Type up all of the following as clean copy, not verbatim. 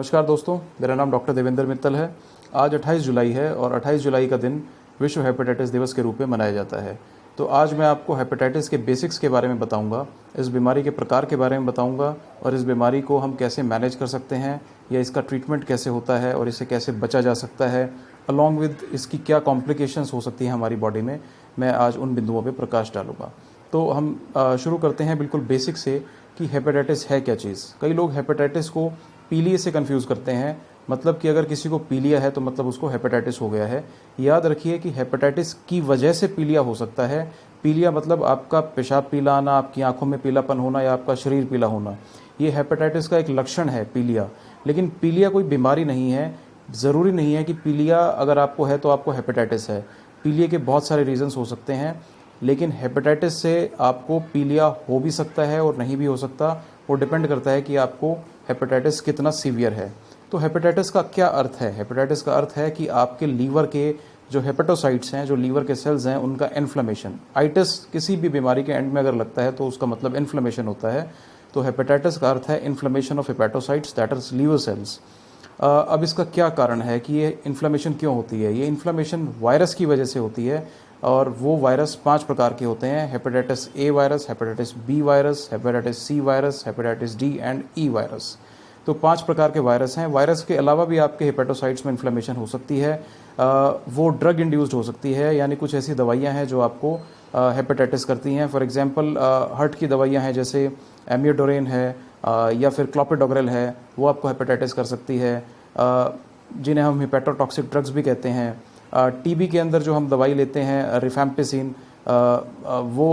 नमस्कार दोस्तों, मेरा नाम डॉक्टर देवेंद्र मित्तल है। आज 28 जुलाई है और 28 जुलाई का दिन विश्व हेपेटाइटिस दिवस के रूप में मनाया जाता है। तो आज मैं आपको हेपेटाइटिस के बेसिक्स के बारे में बताऊंगा, इस बीमारी के प्रकार के बारे में बताऊंगा और इस बीमारी को हम कैसे मैनेज कर सकते हैं या इसका ट्रीटमेंट कैसे होता है और इसे कैसे बचा जा सकता है, अलॉन्ग विद इसकी क्या कॉम्प्लिकेशंस हो सकती हैं हमारी बॉडी में। मैं आज उन बिंदुओं पर प्रकाश डालूंगा। तो हम शुरू करते हैं बिल्कुल बेसिक से कि हेपेटाइटिस है क्या चीज़। कई लोग हेपेटाइटिस को पीलिया से कंफ्यूज करते हैं, मतलब कि अगर किसी को पीलिया है तो मतलब उसको हेपेटाइटिस हो गया है। याद रखिए कि हेपेटाइटिस की वजह से पीलिया हो सकता है। पीलिया मतलब आपका पेशाब पीला आना, आपकी आंखों में पीलापन होना या आपका शरीर पीला होना, ये हेपेटाइटिस का एक लक्षण है पीलिया। लेकिन पीलिया कोई बीमारी नहीं है। ज़रूरी नहीं है कि पीलिया अगर आपको है तो आपको हेपेटाइटिस है। पीलिया के बहुत सारे रीजंस हो सकते हैं, लेकिन हेपेटाइटिस से आपको पीलिया हो भी सकता है और नहीं भी हो सकता। वो डिपेंड करता है कि आपको हेपेटाइटिस कितना सीवियर है। तो हेपेटाइटिस का क्या अर्थ है? हेपेटाइटिस का अर्थ है कि आपके लीवर के जो हेपेटोसाइट्स हैं, जो लीवर के सेल्स हैं, उनका इन्फ्लेमेशन। आइटिस किसी भी बीमारी के एंड में अगर लगता है तो उसका मतलब इन्फ्लेमेशन होता है। तो हेपेटाइटिस का अर्थ है inflammation of hepatocytes, that is liver cells. अब इसका क्या कारण है कि ये इन्फ्लेमेशन क्यों होती है? ये इन्फ्लेमेशन वायरस की वजह से होती है और वो वायरस 5 प्रकार के होते हैं: hepatitis A virus, hepatitis B virus, hepatitis C virus, hepatitis D and E virus. तो 5 प्रकार के वायरस हैं। वायरस के अलावा भी आपके हेपेटोसाइट्स में इन्फ्लेमेशन हो सकती है। वो ड्रग इंड्यूस्ड हो सकती है, यानी कुछ ऐसी दवाइयां हैं जो आपको हेपेटाइटिस करती हैं। फॉर एग्जांपल हार्ट की दवाइयां हैं जैसे एमियोडोरेन है या फिर क्लोपिडोग्रेल है, वो आपको हेपेटाइटिस कर सकती है, जिन्हें हम हेपेटोटॉक्सिक ड्रग्स भी कहते हैं। टीबी के अंदर जो हम दवाई लेते हैं रिफैम्पिसिन, वो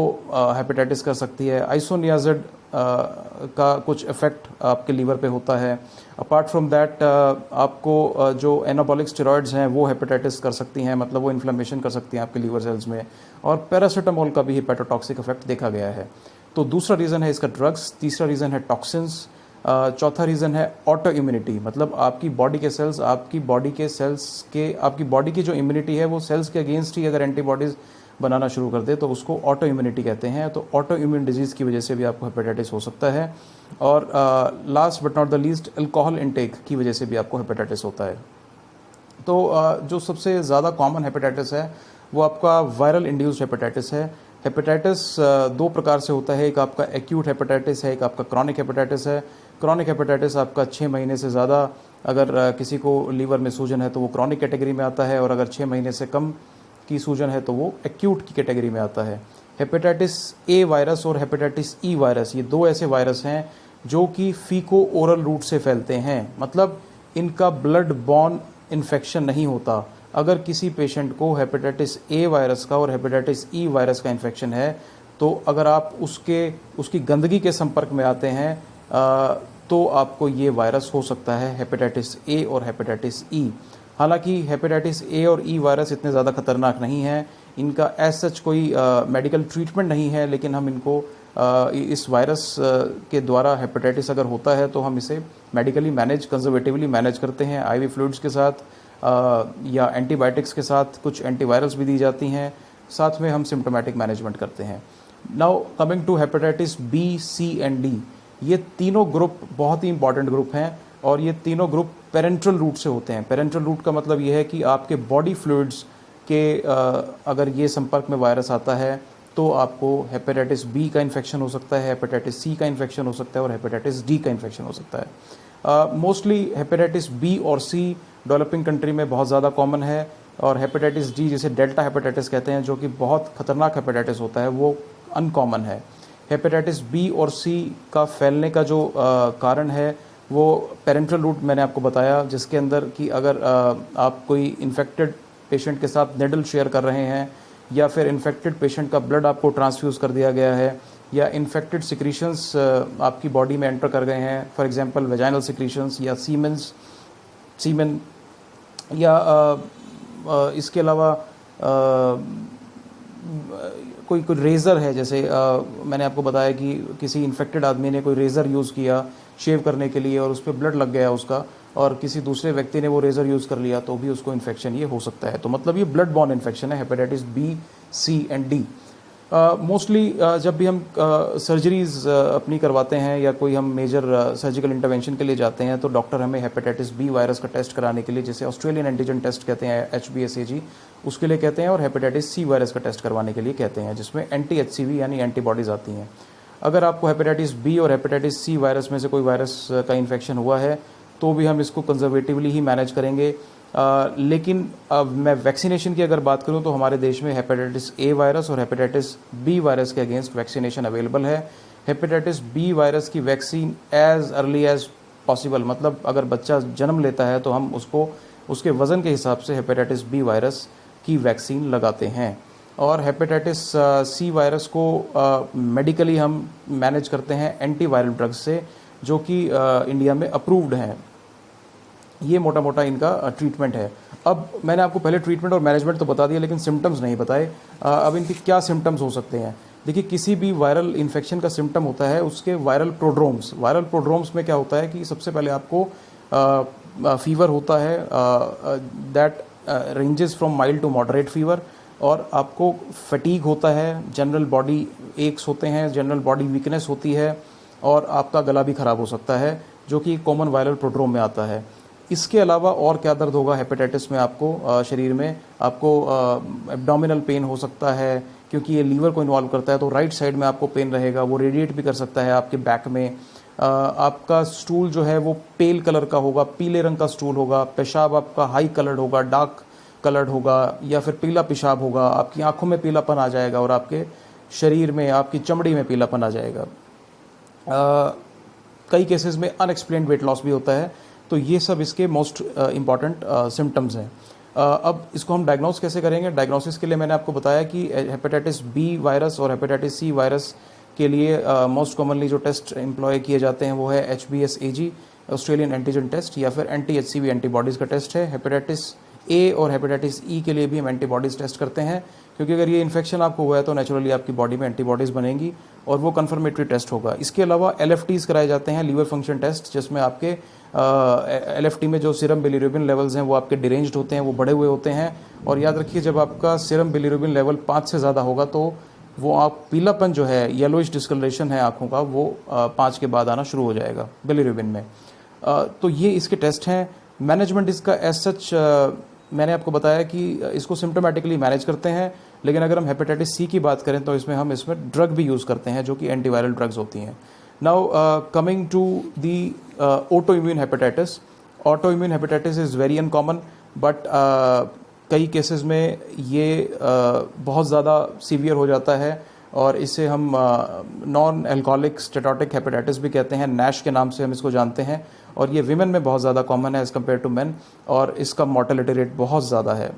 हेपेटाइटिस कर सकती है। आइसोनियाजिड का कुछ इफेक्ट आपके लीवर पे होता है। अपार्ट फ्रॉम दैट आपको जो एनाबॉलिक स्टेरॉइड्स हैं वो हेपेटाइटिस कर सकती हैं, मतलब वो इन्फ्लेमेशन कर सकती हैं आपके लीवर सेल्स में। और पैरासीटामोल का भी हेपेटोटॉक्सिक इफेक्ट देखा गया है। तो दूसरा रीज़न है इसका ड्रग्स। तीसरा रीज़न है टॉक्सिन्स। चौथा रीज़न है ऑटो इम्यूनिटी, मतलब आपकी बॉडी के सेल्स, आपकी बॉडी की जो इम्यूनिटी है वो सेल्स के अगेंस्ट ही अगर एंटीबॉडीज़ बनाना शुरू कर दे तो उसको ऑटो इम्यूनिटी कहते हैं। तो ऑटो इम्यून डिजीज़ की वजह से भी आपको हेपेटाइटिस हो सकता है। और last but not the least, alcohol intake की वजह से भी आपको हेपेटाइटिस होता है। तो जो सबसे ज़्यादा कॉमन हेपेटाइटिस है वो आपका वायरल इंड्यूस्ड हेपेटाइटिस है। हेपेटाइटिस 2 प्रकार से होता है, एक आपका एक्यूट हेपेटाइटिस है, एक आपका क्रॉनिक हेपेटाइटिस है। क्रॉनिक हेपेटाइटिस आपका 6 महीने से ज़्यादा अगर किसी को लीवर में सूजन है तो वो क्रॉनिक कैटेगरी में आता है, और अगर 6 महीने से कम की सूजन है तो वो एक्यूट की कैटेगरी में आता है। हेपेटाइटिस ए वायरस और हेपेटाइटिस ई वायरस, ये 2 ऐसे वायरस हैं जो कि फीको ओरल रूट से फैलते हैं, मतलब इनका ब्लड बॉर्न इन्फेक्शन नहीं होता। अगर किसी पेशेंट को हेपेटाइटिस ए वायरस का और हेपेटाइटिस ई वायरस का इन्फेक्शन है तो अगर आप उसकी गंदगी के संपर्क में आते हैं तो आपको ये वायरस हो सकता है, हेपेटाइटिस ए और हेपेटाइटिस ई। हालांकि हेपेटाइटिस ए और ई वायरस इतने ज़्यादा खतरनाक नहीं हैं, इनका एज सच कोई मेडिकल ट्रीटमेंट नहीं है, लेकिन हम इनको इस वायरस के द्वारा हेपेटाइटिस अगर होता है तो हम इसे मेडिकली कंजर्वेटिवली मैनेज करते हैं, आईवी फ्लूइड्स के साथ या एंटीबायोटिक्स के साथ। कुछ एंटीवायरल्स भी दी जाती हैं, साथ में हम सिम्टोमेटिक मैनेजमेंट करते हैं। Now coming to hepatitis B, C and D, ये तीनों ग्रुप बहुत ही इंपॉर्टेंट ग्रुप हैं और ये तीनों ग्रुप पेरेंट्रल रूट से होते हैं। पेरेंट्रल रूट का मतलब ये है कि आपके बॉडी फ्लूइड्स के अगर ये संपर्क में वायरस आता है तो आपको हेपेटाइटिस बी का इन्फेक्शन हो सकता है, हेपेटाइटिस सी का इन्फेक्शन हो सकता है और हेपेटाइटिस डी का इन्फेक्शन हो सकता है। मोस्टली हेपेटाइटिस बी और सी डेवलपिंग कंट्री में बहुत ज़्यादा कॉमन है, और हेपेटाइटिस डी जिसे डेल्टा हेपेटाइटिस कहते हैं, जो कि बहुत खतरनाक हेपेटाइटिस होता है, वो अनकॉमन है। हेपेटाइटिस बी और सी का फैलने का जो कारण है वो पेरेंट्रल रूट मैंने आपको बताया, जिसके अंदर कि अगर आप कोई इन्फेक्टेड पेशेंट के साथ निडल शेयर कर रहे हैं या फिर इन्फेक्टेड पेशेंट का ब्लड आपको ट्रांसफ्यूज़ कर दिया गया है या इन्फेक्टेड सिक्रीशंस आपकी बॉडी में एंटर कर गए हैं, फॉर एग्जांपल वेजाइनल सिक्रीशंस या सीमेन या इसके अलावा कोई रेज़र है, जैसे मैंने आपको बताया कि किसी इन्फेक्टेड आदमी ने कोई रेज़र यूज़ किया शेव करने के लिए और उस पर ब्लड लग गया उसका, और किसी दूसरे व्यक्ति ने वो रेज़र यूज़ कर लिया तो भी उसको इन्फेक्शन ये हो सकता है। तो मतलब ये ब्लड बॉर्न इन्फेक्शन है, hepatitis B, C and D. Mostly जब भी हम सर्जरीज अपनी करवाते हैं या कोई हम मेजर सर्जिकल इंटरवेंशन के लिए जाते हैं तो डॉक्टर हमें हेपेटाइटिस बी वायरस का टेस्ट कराने के लिए, जिसे ऑस्ट्रेलियन एंटीजन टेस्ट कहते हैं, HBsAg, उसके लिए कहते हैं, और हेपेटाइटिस सी वायरस का टेस्ट करवाने के लिए कहते हैं, जिसमें एंटी-HCV यानी एंटीबॉडीज़ आती हैं। अगर आपको हेपेटाइटिस बी और हेपेटाइटिस सी वायरस में से कोई वायरस का इन्फेक्शन हुआ है तो भी हम इसको कंजर्वेटिवली ही मैनेज करेंगे। लेकिन मैं वैक्सीनेशन की अगर बात करूं तो हमारे देश में हेपेटाइटिस ए वायरस और हेपेटाइटिस बी वायरस के अगेंस्ट वैक्सीनेशन अवेलेबल है। हेपेटाइटिस बी वायरस की vaccine as early as possible, मतलब अगर बच्चा जन्म लेता है तो हम उसको उसके वज़न के हिसाब से हेपेटाइटिस बी वायरस की वैक्सीन लगाते हैं। और हेपेटाइटिस सी वायरस को मेडिकली हम मैनेज करते हैं एंटीवायरल ड्रग्स से, जो कि इंडिया में अप्रूव्ड हैं। ये मोटा मोटा इनका ट्रीटमेंट है। अब मैंने आपको पहले ट्रीटमेंट और मैनेजमेंट तो बता दिया, लेकिन सिम्टम्स नहीं बताए। अब इनके क्या सिम्टम्स हो सकते हैं? देखिए, किसी भी वायरल इन्फेक्शन का सिम्टम होता है उसके वायरल प्रोड्रोम्स। वायरल प्रोड्रोम्स में क्या होता है कि सबसे पहले आपको फीवर होता है that ranges from mild to moderate fever, और आपको फटीग होता है, जनरल बॉडी एक्स होते हैं, जनरल बॉडी वीकनेस होती है, और आपका गला भी ख़राब हो सकता है, जो कि कॉमन वायरल प्रोड्रोम में आता है। इसके अलावा और क्या दर्द होगा हेपेटाइटिस में? आपको शरीर में आपको एब्डोमिनल पेन हो सकता है, क्योंकि ये लीवर को इन्वॉल्व करता है, तो राइट साइड में आपको पेन रहेगा, वो रेडिएट भी कर सकता है आपके बैक में। आपका स्टूल जो है वो पेल कलर का होगा, पीले रंग का स्टूल होगा। पेशाब आपका हाई कलर्ड होगा, डार्क कलर्ड होगा, या फिर पीला पेशाब होगा। आपकी आंखों में पीलापन आ जाएगा और आपके शरीर में, आपकी चमड़ी में पीलापन आ जाएगा। कई केसेस में अनएक्सप्लेन्ड वेट लॉस भी होता है। तो ये सब इसके मोस्ट इम्पॉर्टेंट सिम्टम्स हैं। अब इसको हम डायग्नोस कैसे करेंगे? डायग्नोसिस के लिए मैंने आपको बताया कि हेपेटाइटिस बी वायरस और हेपेटाइटिस सी वायरस के लिए मोस्ट कॉमनली जो टेस्ट एम्प्लॉय किए जाते हैं वो है HBsAg, ऑस्ट्रेलियन एंटीजन टेस्ट, या फिर एंटी-HCV एंटीबॉडीज़ का टेस्ट है। हेपेटाइटिस ए और हेपेटाइटिस ई के लिए भी हम एंटीबॉडीज़ टेस्ट करते हैं, क्योंकि अगर ये इन्फेक्शन आपको हुआ है तो नेचुरली आपकी बॉडी में एंटीबॉडीज़ बनेंगी और वो कन्फर्मेटरी टेस्ट होगा। इसके अलावा LFTs कराए जाते हैं, लीवर फंक्शन टेस्ट, जिसमें आपके LFT में जो सीरम बिलीरुबिन लेवल्स हैं वो आपके डिरेंज्ड होते हैं, वो बढ़े हुए होते हैं। और याद रखिए, जब आपका सीरम बिलीरुबिन लेवल 5 से ज़्यादा होगा तो वो आप पीलापन जो है, येलोइश डिस्कलरेशन है आँखों का, वो 5 के बाद आना शुरू हो जाएगा बिलीरुबिन में। तो ये इसके टेस्ट हैं। मैनेजमेंट इसका एज सच मैंने आपको बताया कि इसको सिम्टोमेटिकली मैनेज करते हैं, लेकिन अगर हम हेपेटाइटिस सी की बात करें तो इसमें ड्रग भी यूज़ करते हैं, जो कि एंटीवायरल ड्रग्स होती हैं। Now coming to the autoimmune hepatitis. Autoimmune hepatitis is very uncommon, but कई केसेस में ये बहुत ज़्यादा सीवियर हो जाता है, और इसे हम नॉन एल्कोहलिक स्टेटोटिक हेपेटाइटिस भी कहते हैं, नैश के नाम से हम इसको जानते हैं। और ये विमेन में बहुत ज़्यादा कॉमन है एज़ कम्पेयर टू मेन, और इसका मोर्टेलिटी रेट बहुत ज़्यादा है।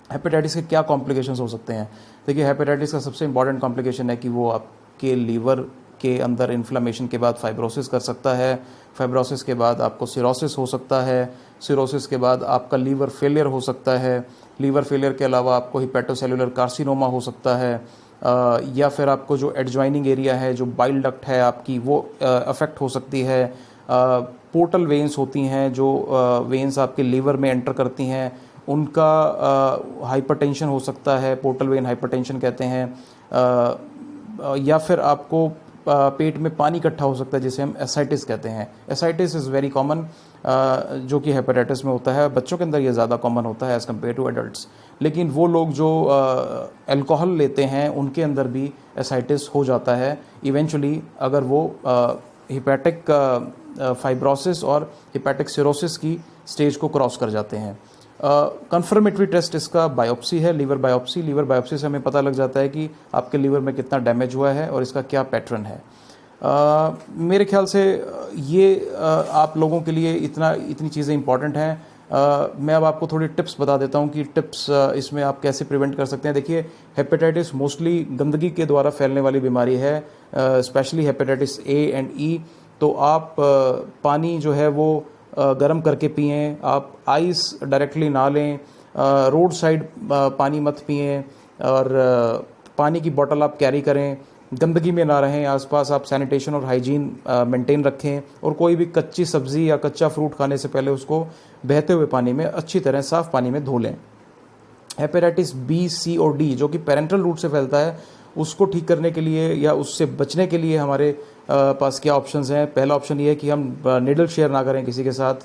हेपेटाइटिस के क्या कॉम्प्लिकेशंस हो सकते हैं? देखिए, हेपेटाइटिस का सबसे इंपॉर्टेंट कॉम्प्लिकेशन है कि वो आपके लीवर के अंदर इन्फ्लेमेशन के बाद फाइब्रोसिस कर सकता है। फाइब्रोसिस के बाद आपको सिरोसिस हो सकता है। सिरोसिस के बाद आपका लीवर फेलियर हो सकता है। लीवर फेलियर के अलावा आपको हिपेटोसेलुलर कार्सिनोमा हो सकता है, या फिर आपको जो एडजॉइनिंग एरिया है, जो बाइल डक्ट है आपकी, वो अफेक्ट हो सकती है। पोर्टल वेन्स होती हैं, जो वेन्स आपके लीवर में एंटर करती हैं, उनका हाइपरटेंशन हो सकता है, पोर्टल वेन हाइपरटेंशन कहते हैं। या फिर आपको पेट में पानी इकट्ठा हो सकता है, जिसे हम एसाइटिस कहते हैं। एसाइटिस इज़ वेरी कॉमन, जो कि हेपेटाइटिस में होता है। बच्चों के अंदर ये ज़्यादा कॉमन होता है एज़ कम्पेयर टू एडल्ट्स, लेकिन वो लोग जो अल्कोहल लेते हैं उनके अंदर भी एसाइटिस हो जाता है इवेंचुअली, अगर वो हिपैटिक फाइब्रोसिस और हिपैटिक सिरोसिस की स्टेज को क्रॉस कर जाते हैं। कन्फर्मेटरी टेस्ट इसका बायोप्सी है, लीवर बायोप्सी। लीवर बायोप्सी से हमें पता लग जाता है कि आपके लीवर में कितना डैमेज हुआ है और इसका क्या पैटर्न है। मेरे ख्याल से ये आप लोगों के लिए इतनी चीज़ें इंपॉर्टेंट हैं। मैं अब आपको थोड़ी टिप्स बता देता हूँ कि टिप्स इसमें आप कैसे प्रिवेंट कर सकते हैं। देखिए, हेपेटाइटिस मोस्टली गंदगी के द्वारा फैलने वाली बीमारी है, स्पेशली हेपेटाइटिस ए एंड ई। तो आप पानी जो है वो गर्म करके पिएं, आप आइस डायरेक्टली ना लें, रोड साइड पानी मत पिएं, और पानी की बोतल आप कैरी करें, गंदगी में ना रहें आसपास। आप सैनिटेशन और हाइजीन मेंटेन रखें, और कोई भी कच्ची सब्ज़ी या कच्चा फ्रूट खाने से पहले उसको बहते हुए पानी में अच्छी तरह साफ़ पानी में धो लें। हेपेटाइटिस बी, सी और डी जो कि पेरेंटल रूट से फैलता है, उसको ठीक करने के लिए या उससे बचने के लिए हमारे पास क्या ऑप्शंस हैं। पहला ऑप्शन ये है कि हम निडल शेयर ना करें किसी के साथ,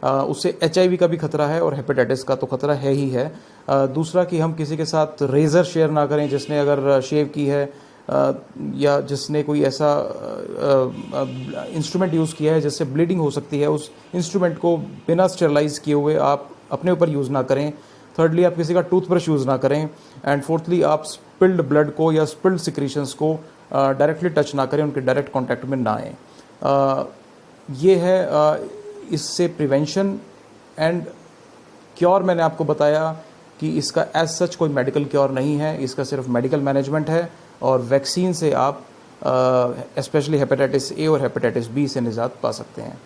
उससे HIV का भी खतरा है और हेपेटाइटिस का तो खतरा है ही है। दूसरा कि हम किसी के साथ रेज़र शेयर ना करें जिसने अगर शेव की है, या जिसने कोई ऐसा इंस्ट्रूमेंट यूज़ किया है जिससे ब्लीडिंग हो सकती है, उस इंस्ट्रूमेंट को बिना स्टेरलाइज़ किए हुए आप अपने ऊपर यूज़ ना करें। थर्डली, आप किसी का टूथब्रश यूज़ ना करें। एंड फोर्थली, आप स्पिल्ड ब्लड को या स्पिल्ड सिक्रीशंस को डायरेक्टली टच ना करें, उनके डायरेक्ट कॉन्टैक्ट में ना आएँ। ये है इससे प्रिवेंशन। एंड क्योर मैंने आपको बताया कि इसका एज सच कोई मेडिकल क्योर नहीं है, इसका सिर्फ मेडिकल मैनेजमेंट है और वैक्सीन से आप स्पेशली हेपेटाइटिस ए और हेपेटाइटिस बी से निजात पा सकते हैं।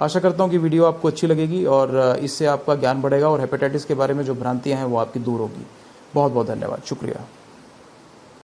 आशा करता हूँ कि वीडियो आपको अच्छी लगेगी और इससे आपका ज्ञान बढ़ेगा और हेपेटाइटिस के बारे में जो भ्रांतियाँ हैं वो आपकी दूर होगी। बहुत बहुत धन्यवाद, शुक्रिया।